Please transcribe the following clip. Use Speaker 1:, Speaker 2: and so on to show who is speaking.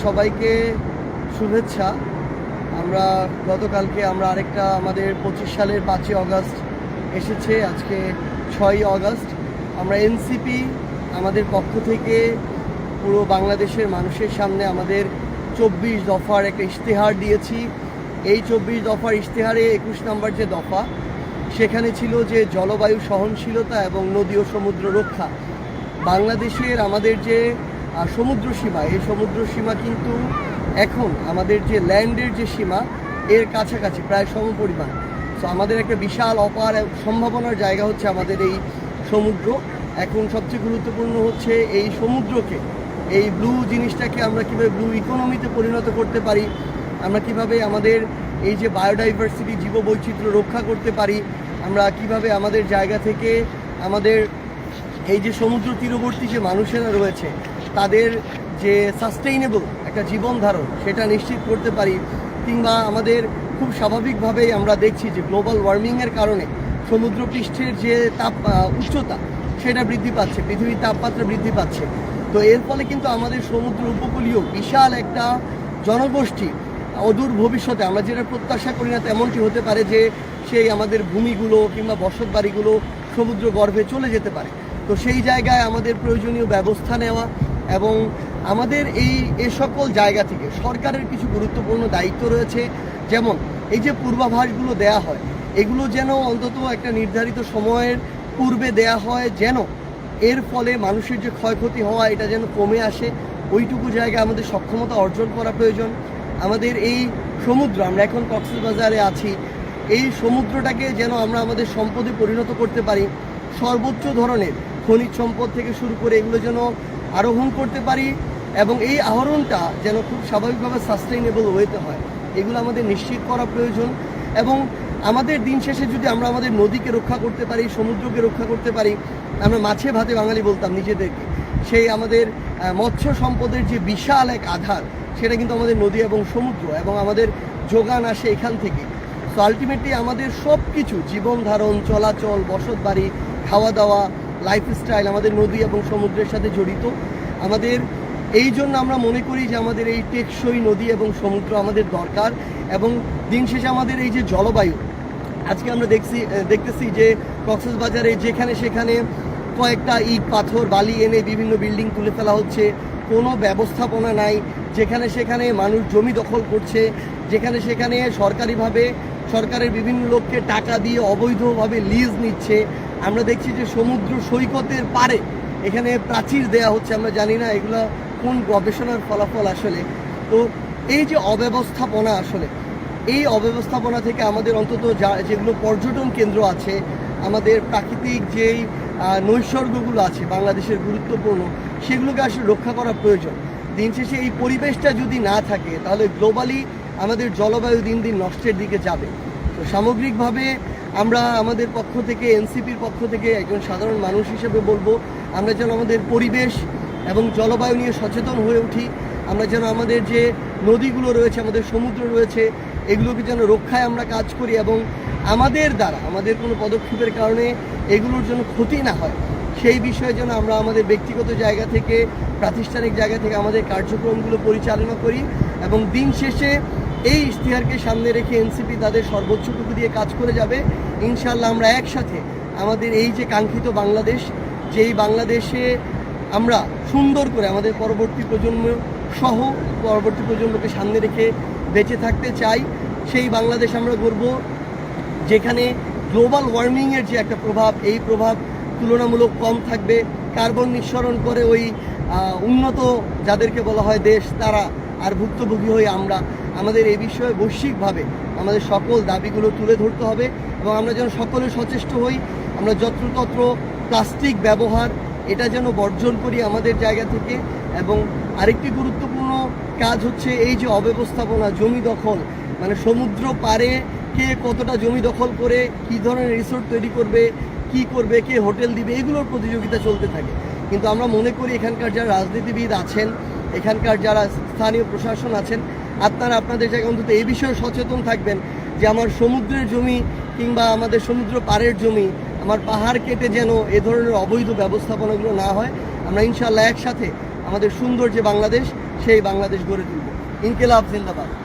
Speaker 1: সবাইকে শুভেচ্ছা। আমরা গতকালকে আরেকটা আমাদের 25 সালের 5ই অগাস্ট এসেছে, আজকে 6ই অগাস্ট। আমরা এনসিপি আমাদের পক্ষ থেকে পুরো বাংলাদেশের মানুষের সামনে আমাদের 24 দফার একটা ইশতেহার দিয়েছি। এই 24 দফার ইশতেহারে 21 নম্বর যে দফা, সেখানে ছিল যে জলবায়ু সহনশীলতা এবং নদী ও সমুদ্র রক্ষা। বাংলাদেশের আমাদের যে সমুদ্র সীমা, এই সমুদ্র সীমা কিন্তু এখন আমাদের যে ল্যান্ডের যে সীমা এর কাছাকাছি প্রায় সমপরিমাণ। তো আমাদের একটা বিশাল অপার সম্ভাবনার জায়গা হচ্ছে আমাদের এই সমুদ্র। এখন সবচেয়ে গুরুত্বপূর্ণ হচ্ছে এই সমুদ্রকে, এই ব্লু জিনিসটাকে আমরা কীভাবে ব্লু ইকোনমিতে পরিণত করতে পারি, আমরা কিভাবে আমাদের এই যে বায়োডাইভার্সিটি জীববৈচিত্র্য রক্ষা করতে পারি, আমরা কিভাবে আমাদের জায়গা থেকে আমাদের এই যে সমুদ্র তীরবর্তী যে মানুষেরা রয়েছে তাদের যে সাস্টেইনেবল একটা জীবন ধারণ সেটা নিশ্চিত করতে পারি। কিংবা আমাদের খুব স্বাভাবিকভাবেই আমরা দেখছি যে গ্লোবাল ওয়ার্মিংয়ের কারণে সমুদ্রপৃষ্ঠের যে উচ্চতা সেটা বৃদ্ধি পাচ্ছে, পৃথিবীর তাপমাত্রা বৃদ্ধি পাচ্ছে। তো এর ফলে কিন্তু আমাদের সমুদ্র উপকূলীয় বিশাল একটা জনগোষ্ঠী অদূর ভবিষ্যতে, আমরা যেটা প্রত্যাশা করি না তেমনটি হতে পারে যে সেই আমাদের ভূমিগুলো কিংবা বসত বাড়িগুলো সমুদ্র গর্ভে চলে যেতে পারে। তো সেই জায়গায় আমাদের প্রয়োজনীয় ব্যবস্থা নেওয়া এবং আমাদের এ সকল জায়গা থেকে সরকারের কিছু গুরুত্বপূর্ণ দায়িত্ব রয়েছে। যেমন এই যে পূর্বাভাসগুলো দেয়া হয়, এগুলো যেন অন্তত একটা নির্ধারিত সময়ের পূর্বে দেয়া হয়, যেন এর ফলে মানুষের যে ক্ষয়ক্ষতি হওয়া এটা যেন কমে আসে। ওইটুকু জায়গায় আমাদের সক্ষমতা অর্জন করা প্রয়োজন। আমাদের এই সমুদ্র, আমরা এখন কক্সবাজারে আছি, এই সমুদ্রটাকে যেন আমরা আমাদের সম্পদে পরিণত করতে পারি। সর্বোচ্চ ধরনের খনিজ সম্পদ থেকে শুরু করে এগুলো যেন আরোহণ করতে পারি এবং এই আহরণটা যেন খুব স্বাভাবিকভাবে সাস্টেইনেবল ওয়েতে হয়, এগুলো আমাদের নিশ্চিত করা প্রয়োজন। এবং আমাদের দিন শেষে যদি আমরা আমাদের নদীকে রক্ষা করতে পারি, সমুদ্রকে রক্ষা করতে পারি, আমরা মাছে ভাতে বাঙালি বলতাম নিজেদেরকে, সেই আমাদের মৎস্য সম্পদের যে বিশাল এক আধার সেটা কিন্তু আমাদের নদী এবং সমুদ্র, এবং আমাদের যোগান আসে এখান থেকে। তো আলটিমেটলি আমাদের সব কিছু জীবন ধারণ, চলাচল, বসত বাড়ি, খাওয়া দাওয়া, লাইফস্টাইল আমাদের নদী এবং সমুদ্রের সাথে জড়িত। আমাদের এই জন্য আমরা মনে করি যে আমাদের এই টেকসই নদী এবং সমুদ্র আমাদের দরকার। এবং দিন শেষে আমাদের এই যে জলবায়ু, আজকে আমরা দেখতেছি যে কক্সবাজারে যেখানে সেখানে কয়েকটা ইট পাথর বালি এনে বিভিন্ন বিল্ডিং তুলে ফেলা হচ্ছে, কোনো ব্যবস্থাপনা নাই। যেখানে সেখানে মানুষ জমি দখল করছে, যেখানে সেখানে সরকারিভাবে সরকারের বিভিন্ন লোককে টাকা দিয়ে অবৈধভাবে লিজ নিচ্ছে। আমরা দেখছি যে সমুদ্র সৈকতের পারে এখানে প্রাচীর দেয়া হচ্ছে, আমরা জানি না এগুলো কোন গবেষণার ফলাফল আসলে। তো এই যে অব্যবস্থাপনা, আসলে এই অব্যবস্থাপনা থেকে আমাদের অন্তত যেগুলো পর্যটন কেন্দ্র আছে, আমাদের প্রাকৃতিক যেই নৈসর্গগুলো আছে বাংলাদেশের গুরুত্বপূর্ণ, সেগুলোকে আসলে রক্ষা করা প্রয়োজন। দিন শেষে এই পরিবেশটা যদি না থাকে তাহলে গ্লোবালি আমাদের জলবায়ু দিন দিন নষ্টের দিকে যাবে। তো সামগ্রিকভাবে আমরা আমাদের পক্ষ থেকে, এনসিপির পক্ষ থেকে একজন সাধারণ মানুষ হিসেবে বলবো, আমরা যেন আমাদের পরিবেশ এবং জলবায়ু নিয়ে সচেতন হয়ে উঠি। আমরা যেন আমাদের যে নদীগুলো রয়েছে, আমাদের সমুদ্র রয়েছে, এগুলোকে যেন রক্ষায় আমরা কাজ করি এবং আমাদের দ্বারা আমাদের কোনো পদক্ষেপের কারণে এগুলোর জন্য ক্ষতি না হয়, সেই বিষয়ে যেন আমরা আমাদের ব্যক্তিগত জায়গা থেকে, প্রাতিষ্ঠানিক জায়গা থেকে আমাদের কার্যক্রমগুলো পরিচালনা করি। এবং দিন শেষে এই ইশতেহারকে সামনে রেখে এনসিপি তাদের সর্বোচ্চটুকু দিয়ে কাজ করে যাবে। ইনশাআল্লাহ আমরা একসাথে আমাদের এই যে কাঙ্ক্ষিত বাংলাদেশ, যেই বাংলাদেশে আমরা সুন্দর করে আমাদের পরবর্তী প্রজন্ম সহ পরবর্তী প্রজন্মকে সামনে রেখে বেঁচে থাকতে চাই, সেই বাংলাদেশ আমরা গড়ব যেখানে গ্লোবাল ওয়ার্মিংয়ের যে একটা প্রভাব, এই প্রভাব তুলনামূলক কম থাকবে। কার্বন নিঃসরণ করে ওই উন্নত যাদেরকে বলা হয় দেশ, তারা আর ভুক্তভোগী হয়ে আমরা আমাদের এই বিষয়ে বৈশ্বিকভাবে আমাদের সকল দাবিগুলো তুলে ধরতে হবে এবং আমরা যেন সকলে সচেষ্ট হই। আমরা যত্রতত্র প্লাস্টিক ব্যবহার এটা যেন বর্জন করি আমাদের জায়গা থেকে। এবং আরেকটি গুরুত্বপূর্ণ কাজ হচ্ছে এই যে অব্যবস্থাপনা, জমি দখল, মানে সমুদ্র পারে কে কতটা জমি দখল করে কী ধরনের রিসোর্ট তৈরি করবে, কি করবে, কে হোটেল দিবে, এগুলোর প্রতিযোগিতা চলতে থাকে। কিন্তু আমরা মনে করি এখানকার যারা রাজনীতিবিদ আছেন, এখানকার যারা স্থানীয় প্রশাসন আছেন, আপনারা আপনাদের জায়গায় অন্তত এই বিষয়ে সচেতন থাকবেন যে আমার সমুদ্রের জমি কিংবা আমাদের সমুদ্র পাড়ের জমি, আমার পাহাড় কেটে যেন এ ধরনের অবৈধ ব্যবস্থাপনাগুলো না হয়। আমরা ইনশাআল্লাহ একসাথে আমাদের সুন্দর যে বাংলাদেশ সেই বাংলাদেশ গড়ে তুলব। ইনকিলাব জিন্দাবাদ।